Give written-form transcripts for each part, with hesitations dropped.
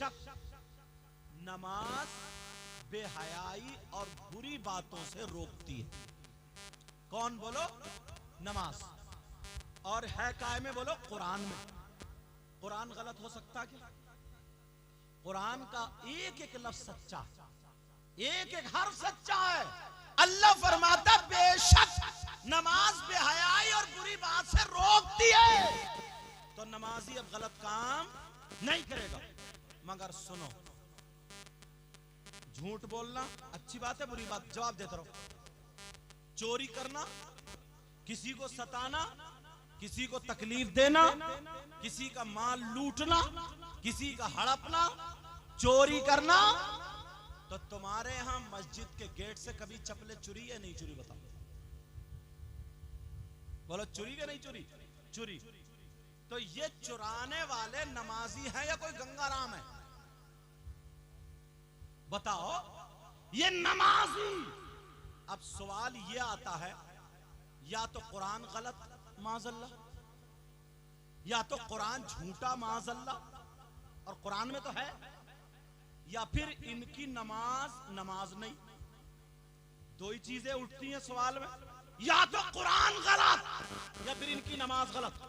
बेशक नमाज बेहयाई और बुरी बातों से रोकती है। कौन बोलो? नमाज। और है काय में बोलो? कुरान में। कुरान गलत हो सकता क्या? कुरान का एक एक लफ्ज सच्चा, एक एक हर्फ सच्चा है। अल्लाह फरमाता बेशक नमाज बेहयाई और बुरी बात से रोकती है। तो नमाजी अब गलत काम नहीं करेगा। मगर सुनो, झूठ बोलना अच्छी बात है, बुरी बात? जवाब देते रहो। चोरी करना, किसी को सताना, किसी को तकलीफ देना, किसी का माल लूटना, किसी का हड़पना, चोरी करना, तो तुम्हारे यहां मस्जिद के गेट से कभी चप्पलें चुरी या नहीं चुरी? बताओ, बोलो चुरी या नहीं चुरी? चुरी। तो ये चुराने वाले नमाजी हैं या कोई गंगाराम है? बताओ, ये नमाजी। अब सवाल ये आता है, या तो कुरान गलत माज़अल्लाह, या तो कुरान झूठा माज़अल्लाह और कुरान में तो है, या फिर इनकी नमाज नहीं। दो ही चीजें उठती हैं सवाल में, या तो कुरान गलत या फिर इनकी नमाज गलत।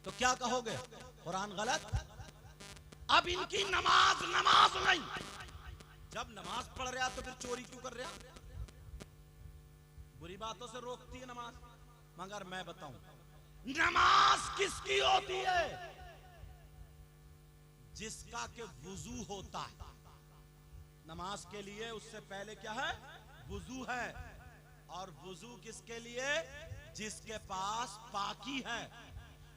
तो क्या कहोगे? कुरान गलत, अब इनकी नमाज नहीं। जब नमाज पढ़ रहा तो फिर चोरी क्यों कर रहा? बुरी बातों से रोकती है नमाज। मगर मैं बताऊं, नमाज किसकी होती है? जिसका के वुजू होता है। नमाज के लिए उससे पहले क्या है? वुजू है। और वुजू किसके लिए? जिसके पास पाकी है,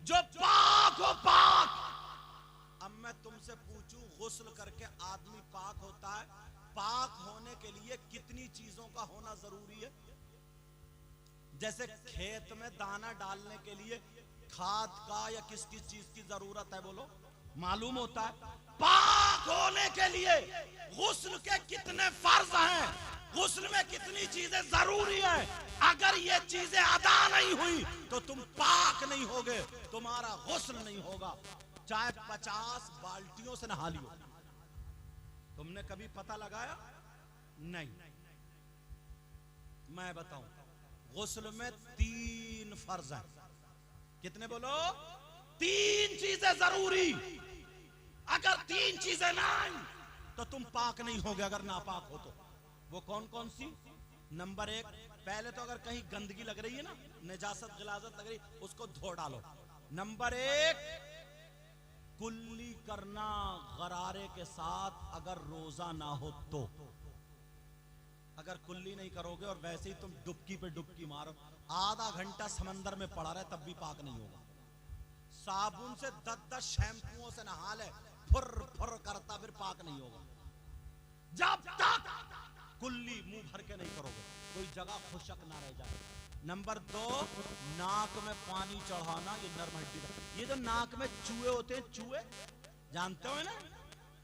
जो पाक हो पाक। अब मैं तुमसे पूछूं, गुस्ल करके आदमी पाक होता है, पाक होने के लिए कितनी चीजों का होना जरूरी है? जैसे खेत में दाना डालने के लिए खाद का या किस किस चीज की जरूरत है, बोलो? मालूम होता है। पाक होने के लिए गुस्ल के कितने फर्ज हैं, गुस्ल में कितनी चीजें जरूरी हैं। अगर ये चीजें अदा नहीं हुई तो तुम पाक नहीं होगे, तुम्हारा गुस्ल नहीं होगा, चाहे 50 बाल्टियों से नहा लियो। तुमने कभी पता लगाया? नहीं। मैं बताऊं, गुस्ल में 3 फर्ज हैं। कितने बोलो? 3 चीजें जरूरी। अगर 3 चीजें नहीं तो तुम पाक नहीं होगे, अगर नापाक हो तो। वो कौन कौन सी? नंबर 1, पहले तो अगर कहीं गंदगी लग रही है ना, निजासत गिलाजत लग रही, उसको धो डालो। नंबर 1, कुल्ली करना गरारे के साथ, अगर रोजा ना हो तो। अगर कुल्ली नहीं करोगे और वैसे ही तुम डुबकी पे डुबकी मारो, आधा घंटा समंदर में पड़ा रहे, तब भी पाक नहीं होगा। साबुन से 10-10 शैम्पुओं से नहा ले, फुर फुर करता, फिर पाक नहीं होगा। जब तक कुल्ली मुंह भर के नहीं करोगे, कोई जगह खुशक ना रह जाए। नंबर 2, नाक में पानी चढ़ाना, ये नर्म हड्डी का। ये जो नाक में चूहे होते हैं, चूहे जानते हो ना,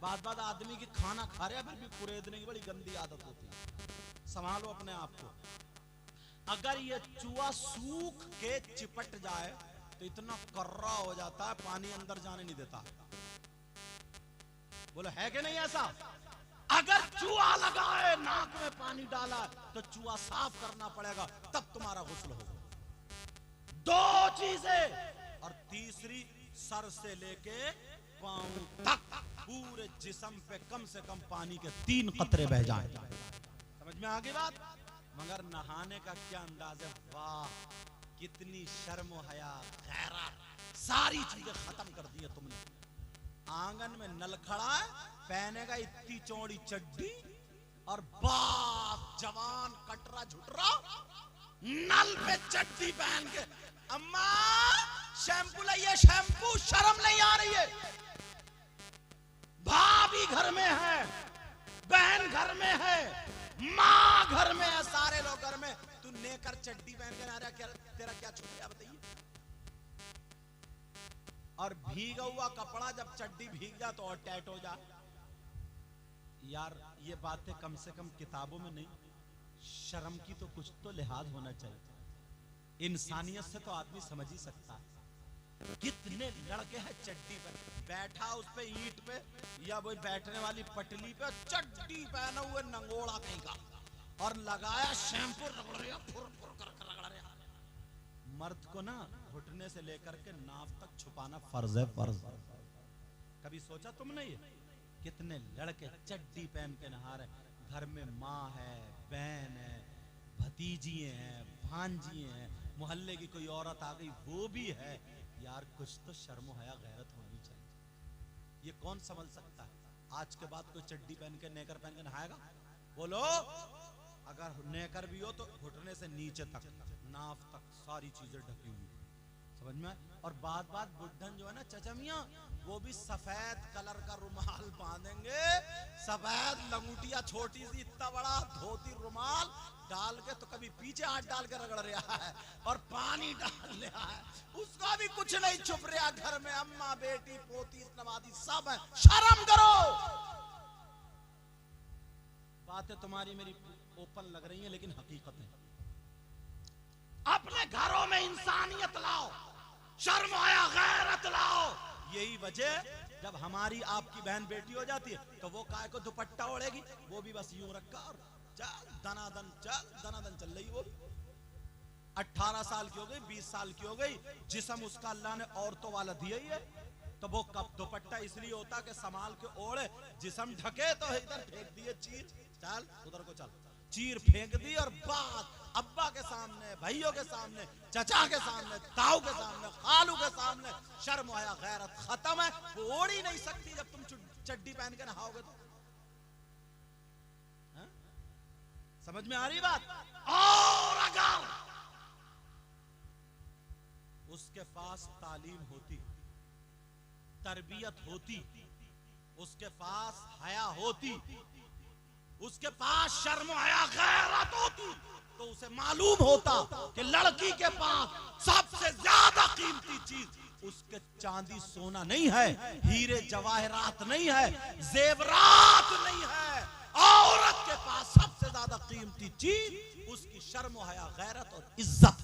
बाद आदमी की खाना खा रहे फिर भी कुरेदने की बड़ी गंदी आदत होती है। संभालो अपने आप को। अगर ये चूहा सूख के चिपट जाए तो इतना कर्रा हो जाता है, पानी अंदर जाने नहीं देता। बोलो है कि नहीं ऐसा? अगर चूहा लगा है, नाक में पानी डाला तो चूहा साफ करना पड़ेगा, तब तुम्हारा गुस्ल होगा। 2 चीजें। और तीसरी, सर से लेके पांव तक पूरे जिस्म पे कम से कम पानी के 3 कतरे बह जाएं। समझ में आ गई बात? मगर नहाने का क्या अंदाज है? वाह, कितनी शर्म हया, गैरत, सारी चीजें खत्म कर दी है तुमने। आंगन में नल खड़ा है, पहनेगा इतनी चौड़ी चड्डी और बाप जवान कटरा झुटरा नल पे चड्डी पहन के, अम्मा शैम्पू लाइए शैम्पू, शर्म नहीं आ रही है? भाभी घर में है, बहन घर में है, माँ घर में है, सारे लोग घर में, तू नेकर चड्डी पहन के आ रहा, क्या तेरा क्या छूट गया बताइए? और भीगा हुआ कपड़ा जब चड्डी भीग जा तो और टाइट हो जा। यार ये बातें कम से कम किताबों में नहीं, शर्म की तो कुछ तो लिहाज होना चाहिए। इंसानियत से तो आदमी समझ ही सकता है। कितने लड़के हैं चड्डी पे बैठा, उस पे ईंट पे या वही बैठने वाली पटली पे चड्डी पहने हुए नंगोड़ा कहीं का, और लगाया शैम्पू, रगड़ रहा फुर फुर कर रगड़ रहा। मर्द को ना घुटने से लेकर के नाव तक छुपाना फर्ज है, फर्ज। कभी सोचा तुमने ये? कितने लड़के चड्डी पहन के नहा रहे, घर में माँ है, बहन है, भतीजी हैं, भांजी हैं, मोहल्ले की कोई औरत आ गई वो भी है। यार कुछ तो शर्म हया गैरत होनी चाहिए। ये कौन समझ सकता है? आज के बाद कोई चड्डी पहन के नेकर पहन के नहाएगा? बोलो, अगर नेकर भी हो तो घुटने से नीचे तक, नाव तक सारी चीजें ढकी हुई, समझ में? और बात बात बुढ़न जो है ना चचमिया, वो भी सफेद कलर का रुमाल बांधेंगे, सफेद लंगूटिया, छोटी सी इतना बड़ा धोती रुमाल डाल के, तो कभी पीछे हाथ डाल के रगड़ रहा है और पानी डाल रहा है, उसका भी कुछ नहीं छुप रहा। घर में अम्मा, बेटी, पोती, नवादी सब है। शर्म करो। बातें तुम्हारी मेरी ओपन लग रही हैं, लेकिन हकीकत है। अपने घरों में इंसानियत लाओ, शर्म आया गैरत लाओ। यही वजह, जब हमारी आपकी बहन बेटी हो जाती है तो वो काय को दुपट्टा ओढ़ेगी, वो भी बस यूं रखा और चल दनादन, चल दनादन चल रही। वो 18 साल की हो गई, 20 साल की हो गई, जिस्म उसका अल्लाह ने औरतों वाला दिया ही है, तो वो कब दुपट्टा इसलिए होता कि संभाल के ओढ़े, जिस्म ढके तो इधर फेंक दिए चीर, चल उधर को चल, चीर फेंक दी। और बात अब्बा के सामने, भाइयों के सामने, चचा के सामने, ताऊ के सामने, खालू के सामने, शर्म आया गैरत खत्म है। वो ओढ़ ही नहीं सकती जब तुम चड्डी पहन के नहाओगे तो। समझ में आ रही बात? और अगर उसके पास तालीम होती, तरबियत होती, उसके पास हया होती, उसके पास शर्म हया गैरत होती, तो उसे मालूम होता कि लड़की के पास सबसे ज्यादा कीमती चीज उसके चांदी सोना नहीं है, हीरे जवाहरात नहीं है, जेवरात नहीं है। औरत के पास सबसे ज्यादा कीमती चीज उसकी शर्म हया गैरत और इज्जत।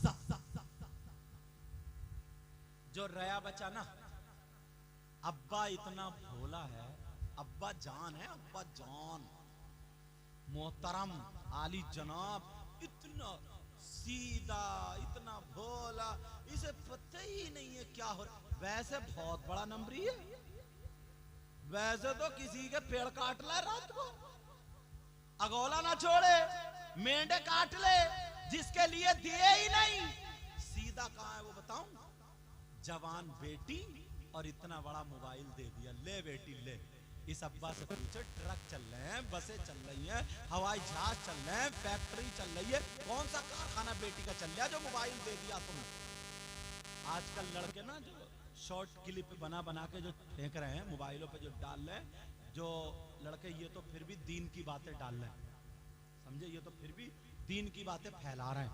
जो रया बचा ना, अब्बा इतना भोला है, अब्बा जान है, अब्बा जान मोहतरम आली जनाब, इतना सीधा, इतना भोला, इसे पता ही नहीं है क्या हो रहा। वैसे बहुत बड़ा नंबरी है, वैसे तो किसी के पेड़ काट ले रात को, अगोला ना छोड़े, मेंढे काट ले, जिसके लिए दिए ही नहीं। सीधा कहां है वो बताऊं? जवान बेटी और इतना बड़ा मोबाइल दे दिया, ले बेटी ले। इस अब्बा से पूछो, ट्रक चल रहे हैं, बसें चल रही हैं, हवाई जहाज चल रहे हैं, फैक्ट्री चल रही है, कौन सा कारखाना बेटी का चल रहा है जो मोबाइल दे दिया तुमने? आजकल लड़के ना जो शॉर्ट क्लिप बना बना के जो फेंक रहे हैं मोबाइलों पे, जो डाल रहे हैं, जो लड़के, ये तो फिर भी दीन की बातें डाल रहे हैं, समझे? ये तो फिर भी दीन की बातें फैला रहे हैं,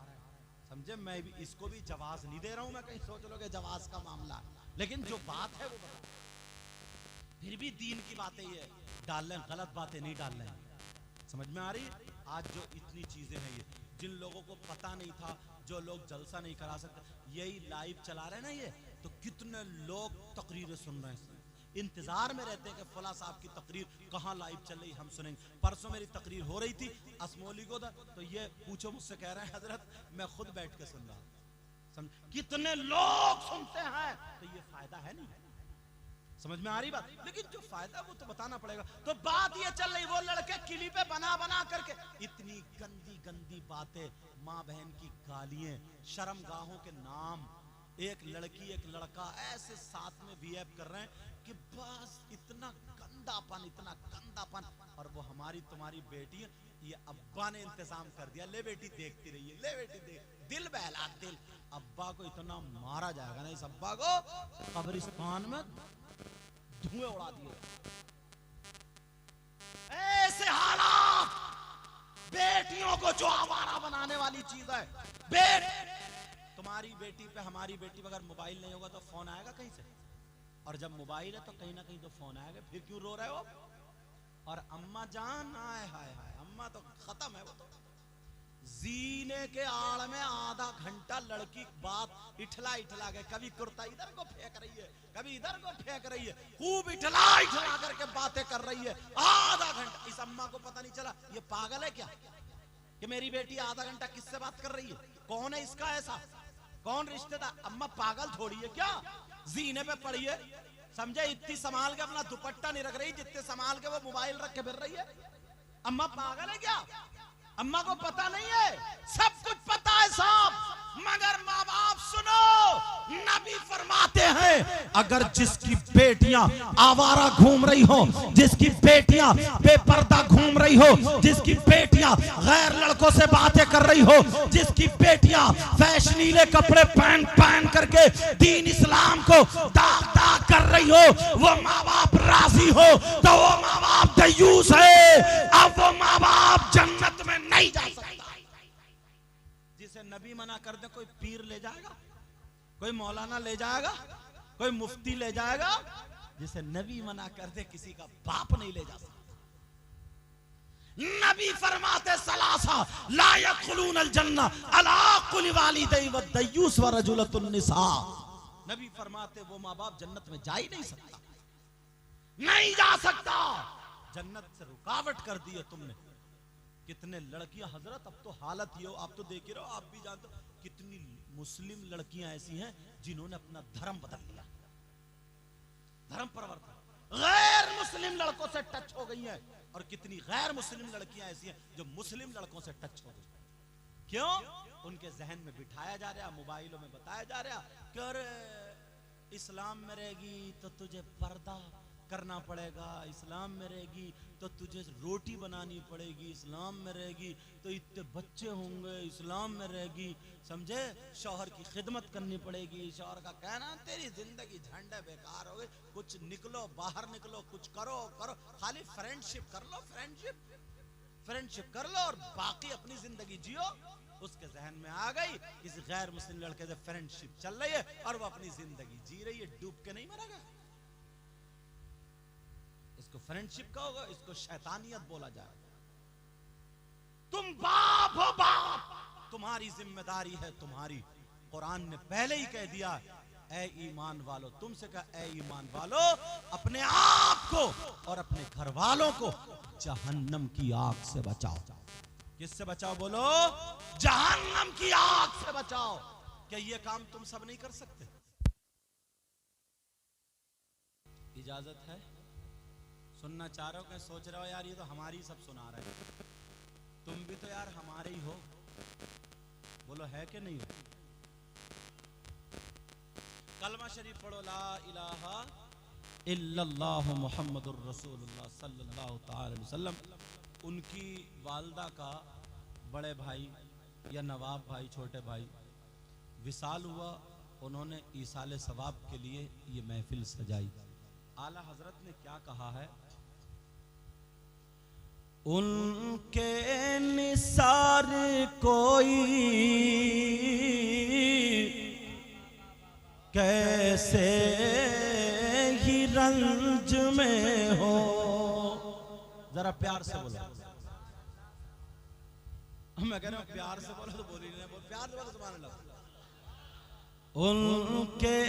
समझे? मैं भी इसको भी जवाब नहीं दे रहा हूं, मैं कहीं सोच लो कि जवाब का मामला, लेकिन जो बात है वो बता, फिर भी दीन की बातें ये डाल रहे हैं, गलत बातें नहीं डाल रहे हैं। समझ में आ रही है? आज जो इतनी चीजें हैं, ये जिन लोगों को पता नहीं था, जो लोग जलसा नहीं करा सकते, यही लाइव चला रहे हैं ना ये, तो कितने लोग तकरीरें सुन रहे हैं, इंतजार में रहते हैं कि फला साहब की तकरीर कहाँ लाइव चल रही, हम सुनेंगे। परसों मेरी तकरीर हो रही थी असमोली को, तो ये पूछो मुझसे, कह रहे हैं हजरत मैं खुद बैठ के सुन रहा हूं। समझ कितने लोग सुनते हैं, तो ये फायदा है नहीं? समझ में आ रही बात? लेकिन जो फायदा वो तो बताना पड़ेगा। तो बात ये चल रही, वो लड़के क्लिपें बना बना करके इतनी गंदी गंदी बातें, माँ बहन की गालियां, शर्मगाहों के नाम, एक लड़की एक लड़का ऐसे साथ में बिहेव कर रहे हैं कि बस इतना गंदापन, इतना गंदापन। और वो हमारी तुम्हारी बेटी है, ये अब्बा ने इंतजाम कर दिया, ले बेटी देखती रहिए, ले बेटी देख, दिल बहला दिल। अब्बा को इतना मारा जाएगा ना, इस अब्बा को कब्रिस्तान में धुएं उड़ा दिए। ऐसे हालात, बेटियों को जो आवारा बनाने वाली चीज है। तुम्हारी बेटी पे हमारी बेटी पे अगर मोबाइल नहीं होगा तो फोन आएगा कहीं से, और जब मोबाइल है तो कहीं ना कहीं तो फोन आएगा। फिर क्यों रो रहे हो? और अम्मा जान, हाय हाय हाय, अम्मा तो खत्म है वो तो। जीने के आड़ में आधा घंटा लड़की बात इठला इठला के, कभी कुर्ता इधर को फेंक रही है, कभी इधर को फेंक रही है, खूब इठला इठला करके बातें कर रही है आधा घंटा। इस अम्मा को पता नहीं चला ये पागल है क्या कि मेरी बेटी आधा घंटा किससे बात कर रही है, कौन है इसका ऐसा, कौन रिश्तेदार। अम्मा पागल थोड़ी है क्या, जीने पे पड़ी है, समझे, इतनी संभाल के अपना दुपट्टा नहीं रख रही जितने संभाल के वो मोबाइल रख के फिर रही है। अम्मा पागल है क्या, अम्मा को पता नहीं है, सब कुछ पता है साहब, मगर माँ बाप सुनो, नबी फरमाते हैं अगर जिसकी बेटियां आवारा घूम रही हो, जिसकी बेटियां बेपर्दा घूम रही हो, जिसकी बेटियां गैर लड़कों से बातें कर रही हो, जिसकी बेटियां फैशनीले कपड़े पहन पहन करके दीन इस्लाम को दाग दाग कर रही हो, वो माँ बाप राजी हो तो वो माँ बाप दयूस है। अब वो माँ बाप जन्नत में नहीं जा सकता। जिसे नबी मना कर दे कोई पीर ले जाएगा, कोई मौलाना ले जाएगा, कोई मुफ्ती ले जाएगा, जिसे नबी मना कर दे किसी का बाप नहीं ले जा सकता। नबी फरमाते सलासा ला यदखुलून अल जन्नह अला कुल्ली वालिदैन व दयूस व रजुलतुन निसा। नबी फरमाते वो माँ बाप जन्नत में जा ही नहीं सकता, नहीं जा सकता। जन्नत से रुकावट कर दी है तुमने। कितने लड़कियां हजरत, अब तो हालत ये हो, आप तो देख ही रहो, आप भी जानते हो कितनी मुस्लिम लड़कियां ऐसी हैं जिन्होंने अपना धर्म बदल लिया, धर्म परिवर्तन, गैर मुस्लिम लड़कों से टच हो गई हैं, और कितनी गैर मुस्लिम लड़कियां ऐसी हैं जो मुस्लिम लड़कों से टच हो गई। क्यों? उनके जहन में बिठाया जा रहा, मोबाइलों में बताया जा रहा कि अरे इस्लाम में रहेगी तो तुझे पर्दा करना पड़ेगा, इस्लाम में रहेगी तो तुझे रोटी बनानी पड़ेगी, इस्लाम में रहेगी तो इतने बच्चे होंगे, इस्लाम में रहेगी, समझे, शौहर की खिदमत करनी पड़ेगी। शौहर का कहना तेरी जिंदगी झंडे बेकार हो गई, कुछ निकलो बाहर निकलो, कुछ करो करो, खाली फ्रेंडशिप कर लो, फ्रेंडशिप कर लो और बाकी अपनी जिंदगी जियो। उसके जहन में आ गई किसी गैर मुस्लिम लड़के से फ्रेंडशिप चल रही है और वो अपनी जिंदगी जी रही है, डूब के नहीं मरेगा। इसको फ्रेंडशिप कहोगे, इसको शैतानियत बोला जाएगा। तुम बाप हो, बाप, तुम्हारी जिम्मेदारी है तुम्हारी। कुरान ने पहले ही कह दिया ए ईमान वालों, तुमसे कहा ए ईमान वालों, अपने आप को और अपने घर वालों को जहन्नम की आग से बचाओ। किससे बचाओ बोलो? जहन्नम की आग से बचाओ। क्या ये काम तुम सब नहीं कर सकते? इजाजत है? सुनना चाह रहे हो कि सोच रहे हो यार ये तो हमारी सब सुना रहे हैं, तुम भी तो यार हमारे ही हो, बोलो है कि नहीं हो? कलमा शरीफ पढ़ो, ला इलाहा इल्लल्लाह मुहम्मदुर रसूलुल्लाह सल्लल्लाहु अलैहि वसल्लम। उनकी वालदा का बड़े भाई या नवाब भाई, छोटे भाई विसाल हुआ, उन्होंने ईसाले सवाब के लिए ये महफिल सजाई। आला हजरत ने क्या कहा है? उनके निसार कोई कैसे ही रंज में हो। जरा प्यार से बोलो, मैं कह रहा हूं प्यार से बोलो तो बोली नहीं, बोल प्यार से बोलो सुभान अल्लाह। उनके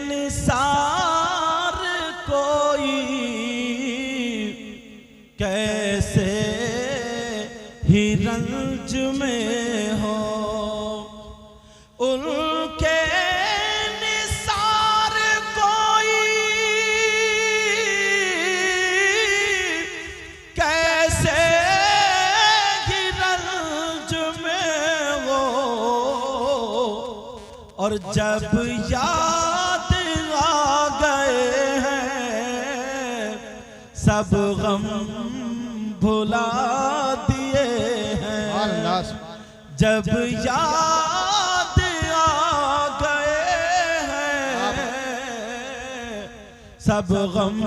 निसार कोई कैसे ही रंज में हो, उनके निसार कोई कैसे ही रंज में हो, और जब याद आ गए हैं सब गम भुला दिए हैं। जब याद आ गए हैं सब गम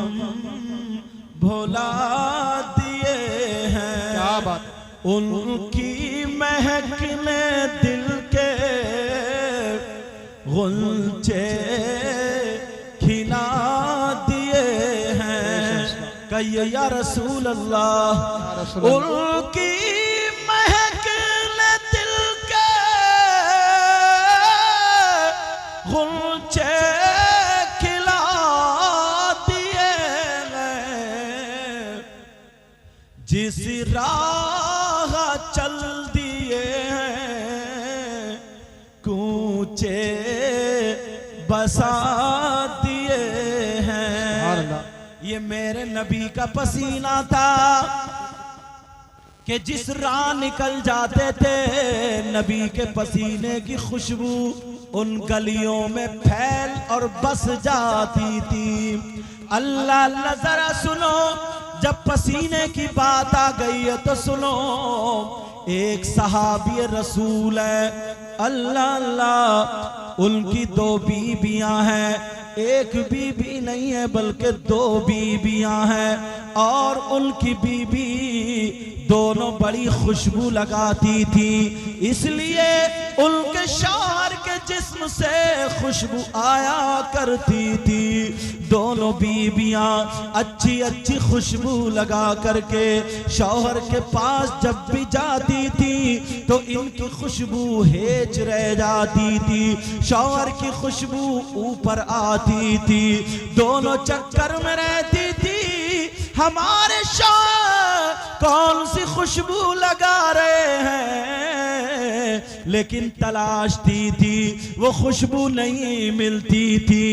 भुला दिए हैं। क्या बात! उनकी महक ने दिल के गुलचे खिला दिए हैं। कहिए या रसूल अल्लाह, उनकी महक ने दिल गुलचे खिला दिए हैं, जिस राह चल दिए हैं, कूचे बसा दिए हैं। ये मेरे नबी का पसीना था कि जिस राह निकल जाते थे, नबी के पसीने की खुशबू उन गलियों में फैल और बस जाती थी। अल्लाह अल्लाह जरा सुनो, जब पसीने की बात आ गई है तो सुनो। एक सहाबी रसूल है, अल्लाह अल्लाह, उनकी 2 बीबियां हैं। एक बीबी नहीं है बल्कि 2 बीबियां हैं, और उनकी बीबी दोनों बड़ी खुशबू लगाती थी, इसलिए उनके शौहर के जिस्म से खुशबू आया करती थी। दोनों बीबियां अच्छी अच्छी खुशबू लगा करके शौहर के पास जब भी जाती थी तो इनकी खुशबू हेज रह जाती थी, शौहर की खुशबू ऊपर आती थी। दोनों चक्कर में रहती थी, हमारे शौहर कौन सी खुशबू लगा रहे हैं, लेकिन तलाशती थी, वो खुशबू नहीं मिलती थी।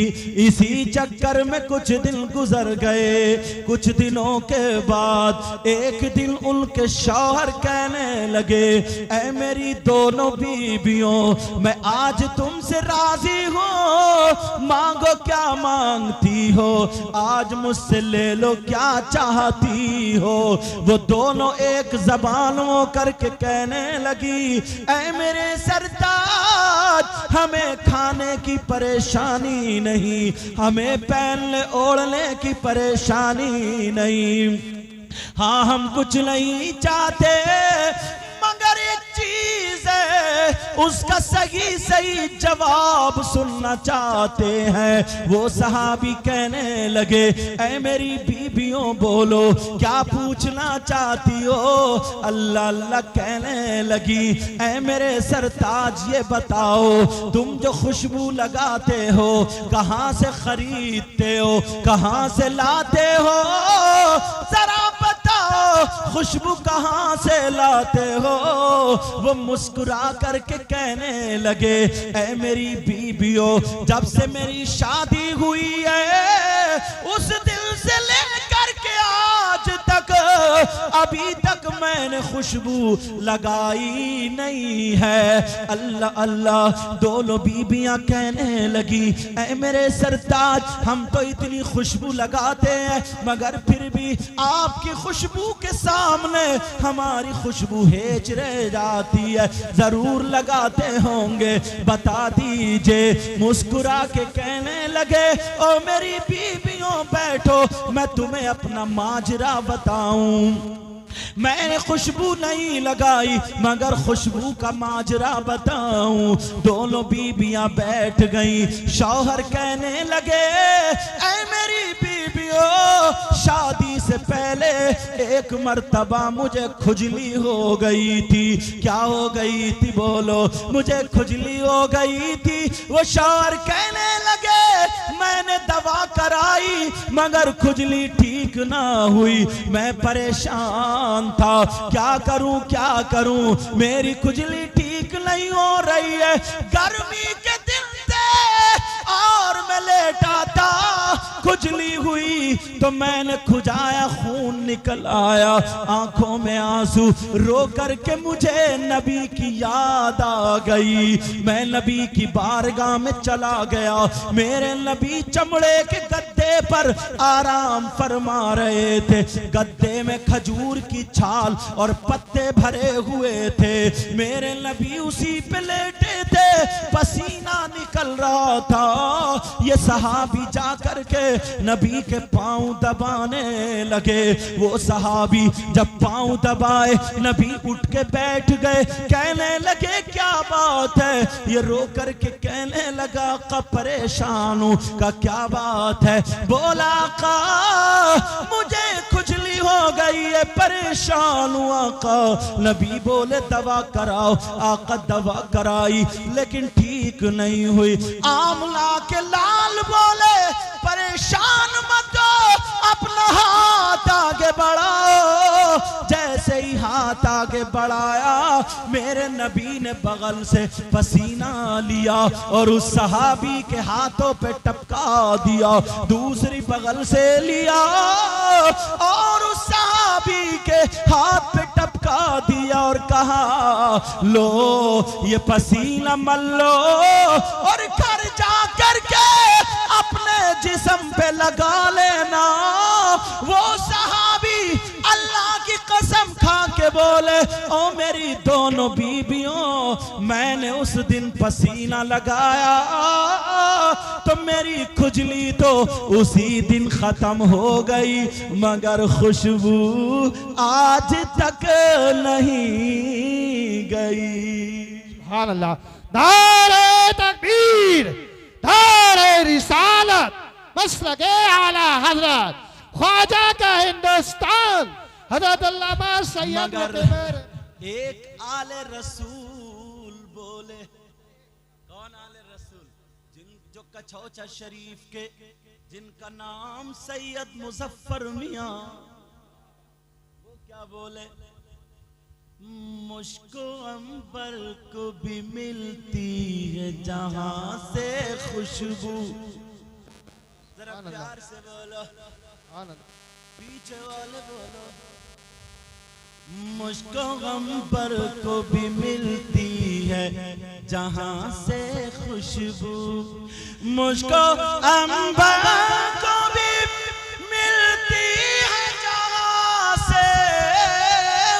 इसी चक्कर में कुछ दिन गुजर गए। कुछ दिनों के बाद एक दिन उनके शौहर कहने लगे, ऐ मेरी दोनों बीबियों, मैं आज तुमसे राजी हूँ, मांगो क्या मांगती हो, आज मुझसे ले लो क्या चाहती हो। वो दोनों एक जबान हो करके कहने लगी, ऐ मेरे सरताज, हमें खाने की परेशानी नहीं, हमें पहनने ओढ़ने की परेशानी नहीं, हाँ हम कुछ नहीं चाहते, मगर एक चीज है, उसका सही सही जवाब सुनना चाहते हैं। वो सहाबी कहने लगे, ऐ मेरी बीबियों बोलो क्या पूछना चाहती हो। अल्लाह अल्लाह कहने लगी, ऐ मेरे सरताज ये बताओ, तुम जो खुशबू लगाते हो कहाँ से खरीदते हो, कहाँ से लाते हो, जरा बताओ खुशबू कहाँ से लाते हो। वो मुस्कुरा करके कहने लगे, ऐ मेरी बीबियों, जब से मेरी शादी हुई है उस दिन से लेकर के आज तक अभी तक मैंने खुशबू लगाई नहीं है। अल्लाह अल्लाह, दोनों बीबियां कहने लगी, ऐ मेरे सरताज, हम तो इतनी खुशबू लगाते हैं मगर फिर भी आपकी खुशबू के सामने हमारी खुशबू हेज रह जाती है, जरूर लगाते होंगे, बता दीजिए। मुस्कुरा के कहने लगे, ओ मेरी बीबियों बैठो, मैं तुम्हें अपना माजरा बताऊं। मैंने खुशबू नहीं लगाई मगर खुशबू का माजरा बताऊं। दोनों बीबियां बैठ गईं, शौहर कहने लगे, ऐ मेरी बीबियों, शादी से पहले एक मर्तबा मुझे खुजली हो गई थी। क्या हो गई थी बोलो, मुझे खुजली हो गई थी। वो शौहर कहने लगे, मैंने दवा कराई मगर खुजली ठीक ना हुई, मैं परेशान था, क्या करूं, मेरी खुजली ठीक नहीं हो रही है। गर्मी के दिन थे और मैं लेटा था, खुजली हुई तो मैंने खुजाया, खून निकल आया, आंखों में आंसू, रो करके मुझे नबी की याद आ गई। मैं नबी की बारगाह में चला गया, मेरे नबी चमड़े के गद्दे पर आराम फरमा रहे थे। गद्दे में खजूर की छाल और पत्ते भरे हुए थे, मेरे नबी उसी पे लेटे थे, पसीना निकल रहा था। ये सहाबी जा करके नबी के पांव दबाने लगे। वो सहाबी जब पांव दबाए, नबी उठ के बैठ गए, कहने लगे क्या बात है। ये रो करके कहने लगा, का परेशान हूं, का क्या बात है। बोला, का मुझे खुजली हो गई है, परेशान हूं आका। नबी बोले दवा कराओ। आका दवा कराई लेकिन ठीक ठीक नहीं हुई। आमला के लाल बोले परेशान मत हो, अपना हाथ आगे बढ़ाओ। जैसे ही हाथ आगे बढ़ाया मेरे नबी ने बगल से पसीना लिया और उस सहाबी के हाथों पे टपका दिया। दूसरी बगल से लिया और उस सहाबी के हाथ पे टपका दिया और कहा लो ये पसीना मल लो और घर जा करके अपने जिस्म पे लगा लेना। वो सहाबी अल्लाह की कसम खा के बोले ओ मेरी दोनों बीबियों, मैंने उस दिन पसीना लगाया तो मेरी खुजली तो उसी दिन खत्म हो गई, मगर खुशबू आज तक नहीं गई। सुभान अल्लाह। नारे तकबीर, नारे रिसालत, मसलके आला हजरत ख्वाजा का हिंदुस्तान हजरत अल्लामा सैयद मुक़बिल। एक आले रसूल बोले, कौन आले रसूल? जो कछौचा शरीफ के जिनका नाम सैयद मुजफ्फर मियां, वो क्या बोले? मुझको अंबर को भी मिलती है जहां से खुशबू। जरा प्यार से बोलो, पीछे वाले बोलो। मुझको अंबर को भी मिलती है जहां से खुशबू, मुझको अंबर को भी मिलती है जहां से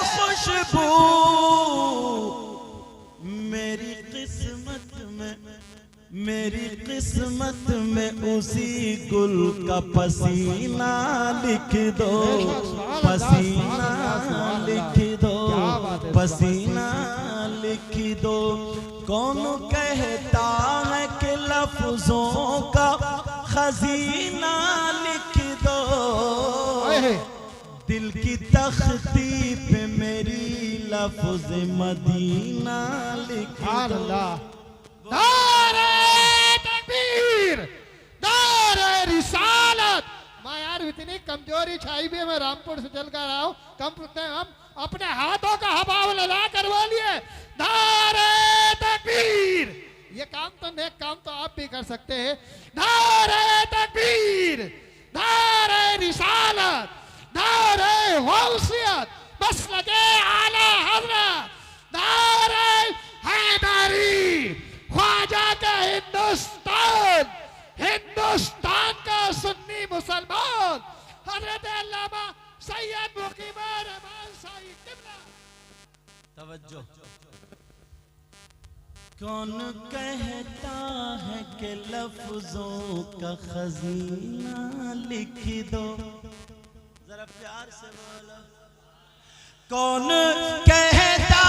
खुशबू। मेरी किस्मत में उसी गुल का पसीना लिख दो, पसीना लिख दो, पसीना लिख दो। कौन कहता है कि लफ्जों का खजीना लिख दो, दिल की तख्ती पे मेरी लफ्ज मदीना लिख दो। नारे तकबीर, नारे रिसालत। मैं यार इतनी कमजोरी छाई भी है, मैं रामपुर से चल कर रहा हूँ, हम अपने हाथों का हवा लगा कर बोलिए नारे तकबीर। ये काम तो नेक काम तो आप भी कर सकते हैं। नारे तकबीर, नारे रिसालत, नारे गौसियत, मसलके आला हज़रत, नारे हैदरी, ख्वाजा का हिंदुस्तान, हिंदुस्तान का सुन्नी मुसलमान हजरत अल्लामा सैयद मुक़बिल रहमान साईं क़िबला। तवज्जो। कौन कहता है कि लफ्जों का खजीना लिख दो, जरा प्यार से बोलो। कौन कहता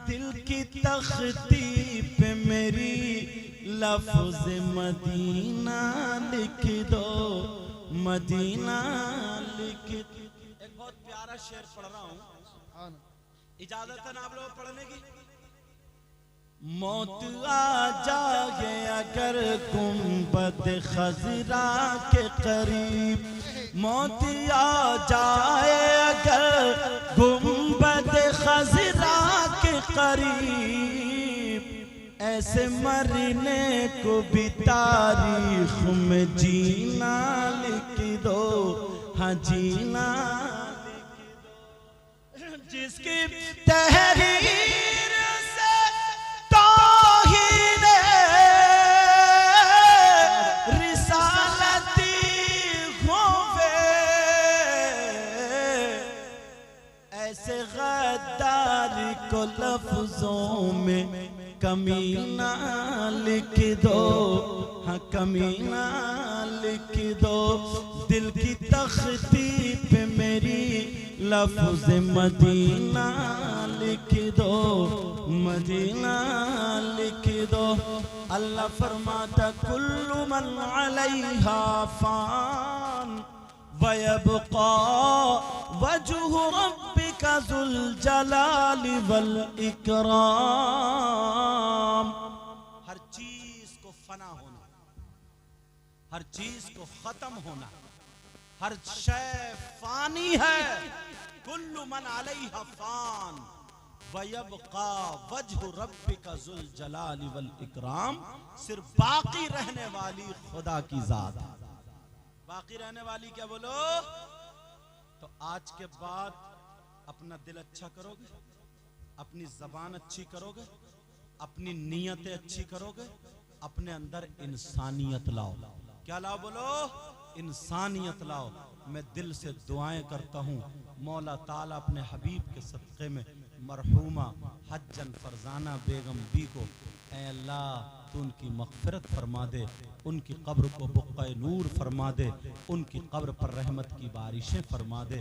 दिल की तख्ती पे मेरी लफ्ज मदीना लिख दो, मदीना लिख। एक बहुत प्यारा शेर पढ़ रहा हूँ, इजाजत है ना आप लोग पढ़ने की? मौत आ जाए अगर गुंबद खजरा के करीब, मौत आ जाए अगर गुंबद खजरा के करीब, ऐसे मरने को भी तारीख में जीना लिख दो, हाँ जीना लिख दो। जिसकी तहरीर से तौहीन रिसालती होवे, ऐसे गद्दारी को लफ्जों में कमीना लिख दो, हाँ कमीना लिख दो। दिल की तख्ती पे मेरी लफ्ज मदीना लिख दो, मदीना लिख दो। अल्लाह फरमाता कुल्लु मन अलैहा फान वयबका वजहु रब्बिका ज़ुल जलाली वल इकराम। हर चीज को फना होना, हर चीज को खत्म होना, हर शय फानी है। कुल्लु मन अलैहा फान वयबका वजहु रब्बिका ज़ुल जलाली वल इकराम। सिर्फ बाकी रहने वाली खुदा की जात है। बाकी रहने वाली क्या बोलो? तो आज के बाद अपना दिल अच्छा करोगे, अपनी जबान अच्छी करोगे, अपनी नीयतें अच्छी करोगे, अपने अंदर इंसानियत लाओ। क्या लाओ बोलो? इंसानियत लाओ। मैं दिल से दुआएं करता हूँ मौला ताला अपने हबीब के सदक़े में मरहूमा हज्जन फरजाना बेगम बी को ऐ अल्लाह तू उनकी मग़फ़िरत फरमा दे, उनकी कब्र को बुक़्क़ा नूर फरमा दे, उनकी कब्र पर रहमत की बारिशें फरमा दे।